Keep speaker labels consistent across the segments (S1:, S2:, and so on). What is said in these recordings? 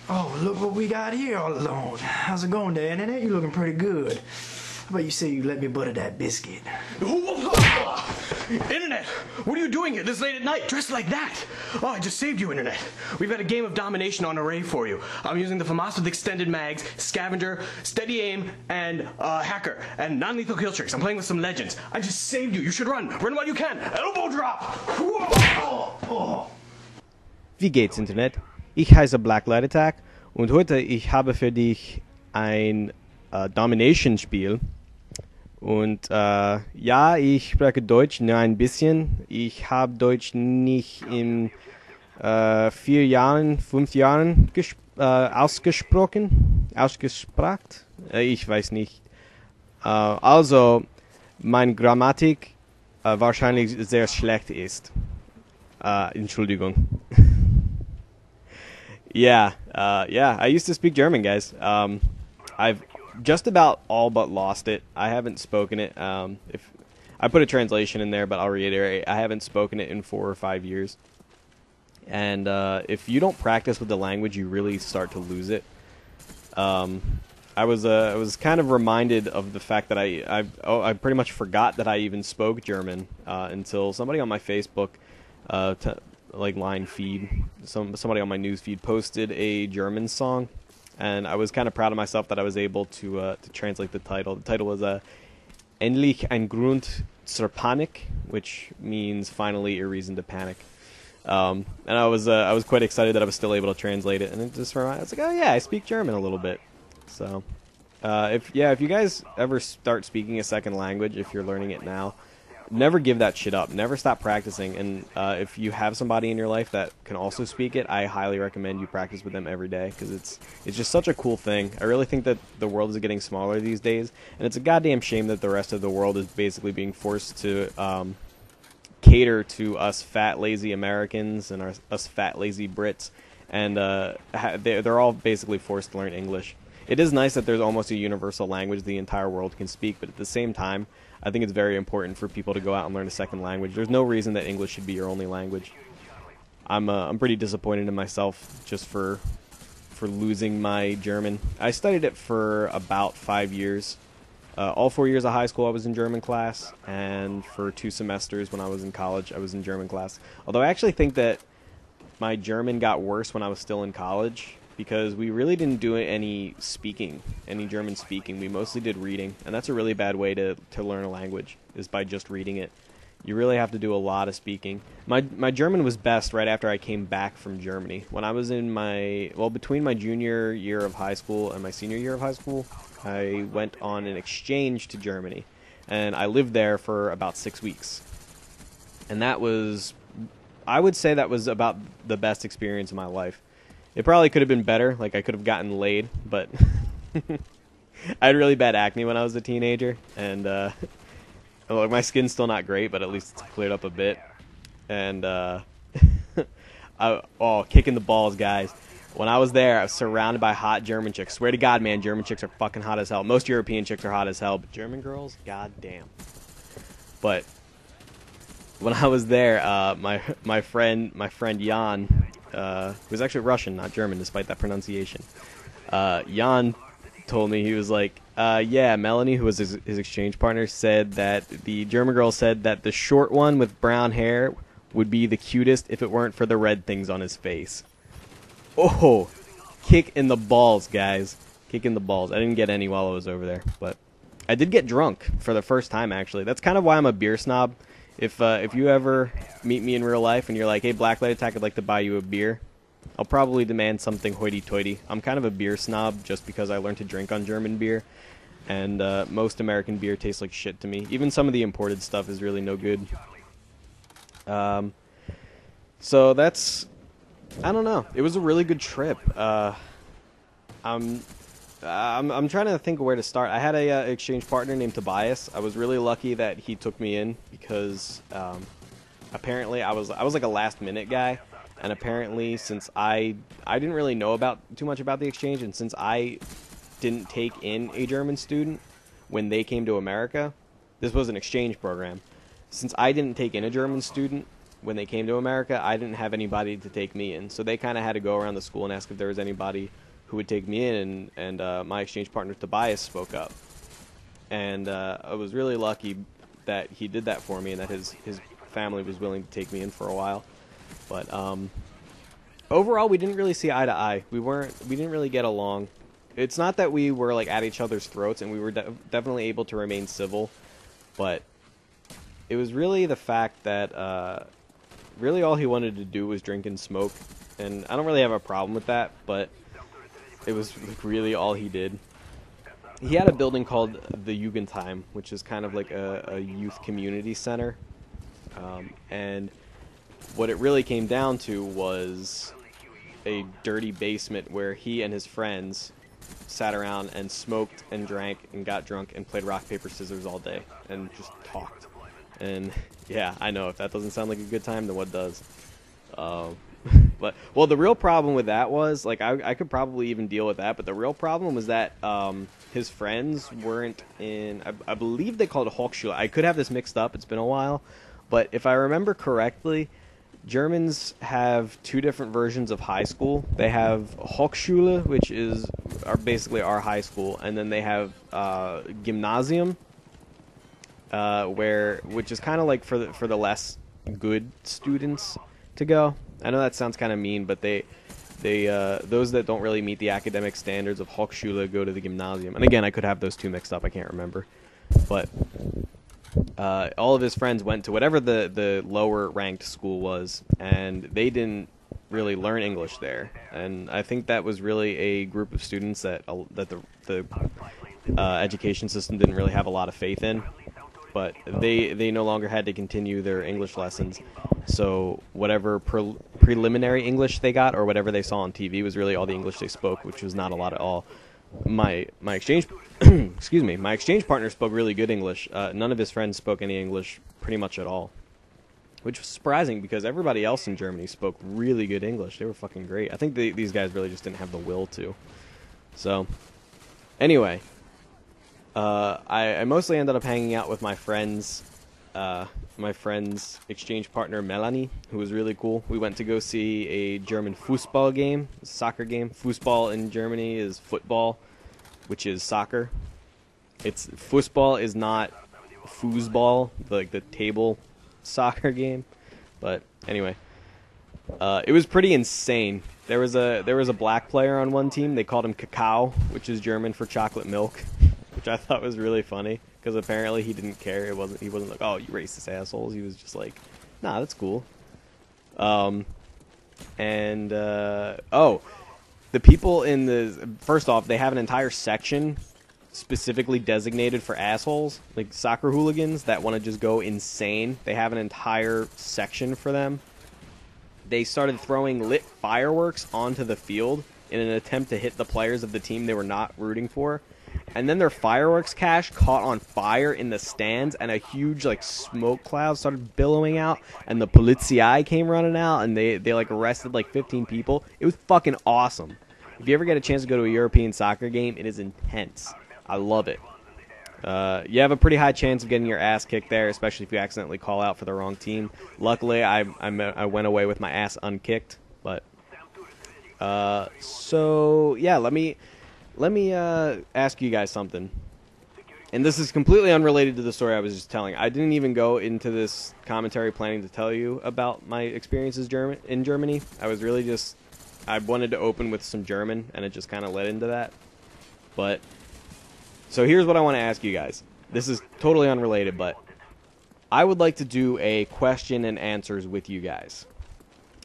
S1: Oh, look what we got here all alone. How's it going there, Internet? You looking pretty good. How about you say you let me butter that biscuit?
S2: Internet, what are you doing here this late at night, dressed like that? Oh, I just saved you, Internet. We've got a game of Domination on array for you. I'm using the Famas with extended mags, Scavenger, Steady Aim, and Hacker, and nonlethal killstreaks. I'm playing with some legends. I just saved you. You should run. Run while you can. Elbow drop.
S3: Wie geht's, Internet? Ich heiße Black Light Attack und heute ich habe für dich ein Domination-Spiel. Und ja, ich spreche Deutsch nur ein bisschen. Ich habe Deutsch nicht in 5 Jahren ausgesprochen. Ich weiß nicht. Also, meine Grammatik wahrscheinlich sehr schlecht ist. Entschuldigung. Yeah, I used to speak German, guys. I've just about all but lost it. I haven't spoken it. If I put a translation in there, but I'll reiterate, I haven't spoken it in 4 or 5 years. And if you don't practice with the language, you really start to lose it. I was kind of reminded of the fact that I pretty much forgot that I even spoke German until somebody on my Facebook line feed, somebody on my news feed posted a German song, and I was kind of proud of myself that I was able to translate the title. The title was Endlich ein Grund zur Panik, which means finally a reason to panic. And I was quite excited that I was still able to translate it, and it just reminded, I was like, oh yeah, I speak German a little bit. So if you guys ever start speaking a second language, if you're learning it now, never give that shit up. Never stop practicing. And if you have somebody in your life that can also speak it, I highly recommend you practice with them every day, because it's just such a cool thing. I really think that the world is getting smaller these days, and it's a goddamn shame that the rest of the world is basically being forced to cater to us fat, lazy Americans and us fat, lazy Brits, and they're all basically forced to learn English. It is nice that there's almost a universal language the entire world can speak, but at the same time, I think it's very important for people to go out and learn a second language. There's no reason that English should be your only language. I'm pretty disappointed in myself just for losing my German. I studied it for about 5 years. All 4 years of high school I was in German class, and for 2 semesters when I was in college I was in German class. Although I actually think that my German got worse when I was still in college, because we really didn't do any German speaking. We mostly did reading, and that's a really bad way to learn a language, is by just reading it. You really have to do a lot of speaking. My German was best right after I came back from Germany. When I was in between my junior year of high school and my senior year of high school, I went on an exchange to Germany, and I lived there for about 6 weeks. And I would say that was about the best experience of my life. It probably could have been better, like I could have gotten laid, but I had really bad acne when I was a teenager, and look, my skin's still not great, but at least it's cleared up a bit. And kicking the balls, guys. When I was there, I was surrounded by hot German chicks. Swear to God, man, German chicks are fucking hot as hell. Most European chicks are hot as hell, but German girls, goddamn. But when I was there, my friend Jan, who's actually Russian, not German, despite that pronunciation. Jan told me, he was like, yeah, Melanie, who was his exchange partner, said that the German girl said that the short one with brown hair would be the cutest if it weren't for the red things on his face. Oh, kick in the balls, guys. Kick in the balls. I didn't get any while I was over there, but I did get drunk for the first time, actually. That's kind of why I'm a beer snob. If you ever meet me in real life and you're like, hey, Black Light Attack, I'd like to buy you a beer, I'll probably demand something hoity-toity. I'm kind of a beer snob just because I learned to drink on German beer, and most American beer tastes like shit to me. Even some of the imported stuff is really no good. So that's, I don't know. It was a really good trip. I'm trying to think of where to start. I had a exchange partner named Tobias. I was really lucky that he took me in because apparently I was like a last minute guy, and apparently since I didn't really know too much about the exchange, and since I didn't take in a German student when they came to America, this was an exchange program. Since I didn't take in a German student, when they came to America, I didn't have anybody to take me in. So they kind of had to go around the school and ask if there was anybody who would take me in, and my exchange partner Tobias spoke up. And I was really lucky that he did that for me and that his family was willing to take me in for a while. But overall, we didn't really see eye to eye. We didn't really get along. It's not that we were like at each other's throats, and we were definitely able to remain civil, but it was really the fact that really all he wanted to do was drink and smoke, and I don't really have a problem with that, but it was like really all he did. He had a building called the Jugendheim, which is kind of like a youth community center, and what it really came down to was a dirty basement where he and his friends sat around and smoked and drank and got drunk and played rock, paper, scissors all day and just talked. And yeah, I know, if that doesn't sound like a good time, then what does? But well, the real problem with that was, like, I could probably even deal with that, but the real problem was that his friends weren't in, I believe they called it Hochschule. I could have this mixed up, it's been a while, but if I remember correctly, Germans have two different versions of high school. They have Hochschule, which is basically our high school, and then they have Gymnasium, which is kind of like for the less good students to go. I know that sounds kind of mean, but they those that don't really meet the academic standards of Hochschule go to the Gymnasium. And again, I could have those two mixed up. I can't remember, but all of his friends went to whatever the lower ranked school was, and they didn't really learn English there. And I think that was really a group of students that the education system didn't really have a lot of faith in. But they no longer had to continue their English lessons, so whatever preliminary English they got or whatever they saw on TV was really all the English they spoke, which was not a lot at all. My exchange excuse me, my exchange partner spoke really good English. None of his friends spoke any English pretty much at all, which was surprising because everybody else in Germany spoke really good English. They were fucking great. I think these guys really just didn't have the will to. So anyway, I mostly ended up hanging out with my friend's exchange partner Melanie, who was really cool. We went to go see a German Fußball game, soccer game. Fußball in Germany is football, which is soccer. Fußball is not foosball, like the table soccer game. But anyway, it was pretty insane. There was a black player on one team. They called him Cacao, which is German for chocolate milk, which I thought was really funny because apparently he didn't care. He wasn't like, "Oh, you racist assholes." He was just like, "Nah, that's cool." The people first off, they have an entire section specifically designated for assholes, like soccer hooligans that want to just go insane. They have an entire section for them. They started throwing lit fireworks onto the field in an attempt to hit the players of the team they were not rooting for. And then their fireworks cache caught on fire in the stands, and a huge like smoke cloud started billowing out, and the Polizei came running out, and they like arrested like 15 people. It was fucking awesome. If you ever get a chance to go to a European soccer game, it is intense. I love it. You have a pretty high chance of getting your ass kicked there, especially if you accidentally call out for the wrong team. Luckily, I went away with my ass unkicked. But so yeah, let me ask you guys something. And this is completely unrelated to the story I was just telling. I didn't even go into this commentary planning to tell you about my experiences in Germany. I wanted to open with some German, and it just kind of led into that. But so here's what I want to ask you guys. This is totally unrelated, but I would like to do a question and answers with you guys.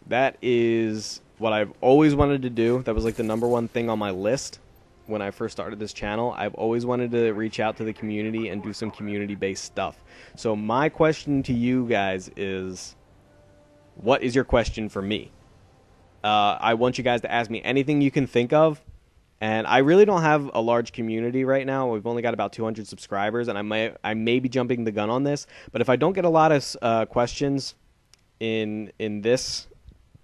S3: That is what I've always wanted to do. That was like the #1 thing on my list when I first started this channel. I've always wanted to reach out to the community and do some community-based stuff. So my question to you guys is, what is your question for me? I want you guys to ask me anything you can think of. And I really don't have a large community right now. We've only got about 200 subscribers, and I may be jumping the gun on this. But if I don't get a lot of questions in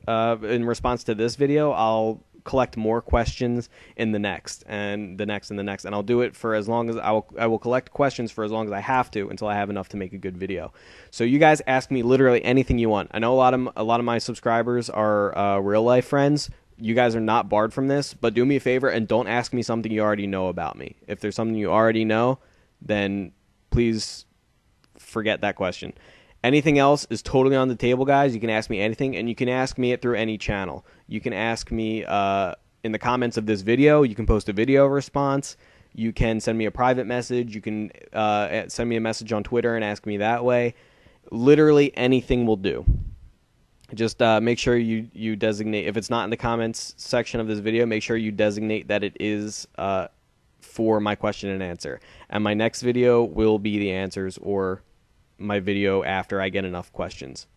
S3: response to this video, I'll collect more questions in the next and the next and the next, and I'll do it for as long as I will collect questions for as long as I have to until I have enough to make a good video. So you guys ask me literally anything you want. I know a lot of my subscribers are real life friends. You guys are not barred from this, but do me a favor and don't ask me something you already know about me. If there's something you already know, then please forget that question. Anything else is totally on the table, guys. You can ask me anything, and you can ask me it through any channel. You can ask me in the comments of this video. You can post a video response. You can send me a private message. You can send me a message on Twitter and ask me that way. Literally anything will do. Just make sure you designate, if it's not in the comments section of this video, make sure you designate that it is for my question and answer. And my next video will be the answers, or my video after I get enough questions.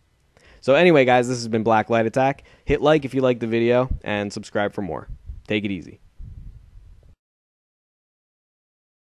S3: So anyway, guys, this has been Black Light Attack. Hit like if you liked the video, and subscribe for more. Take it easy.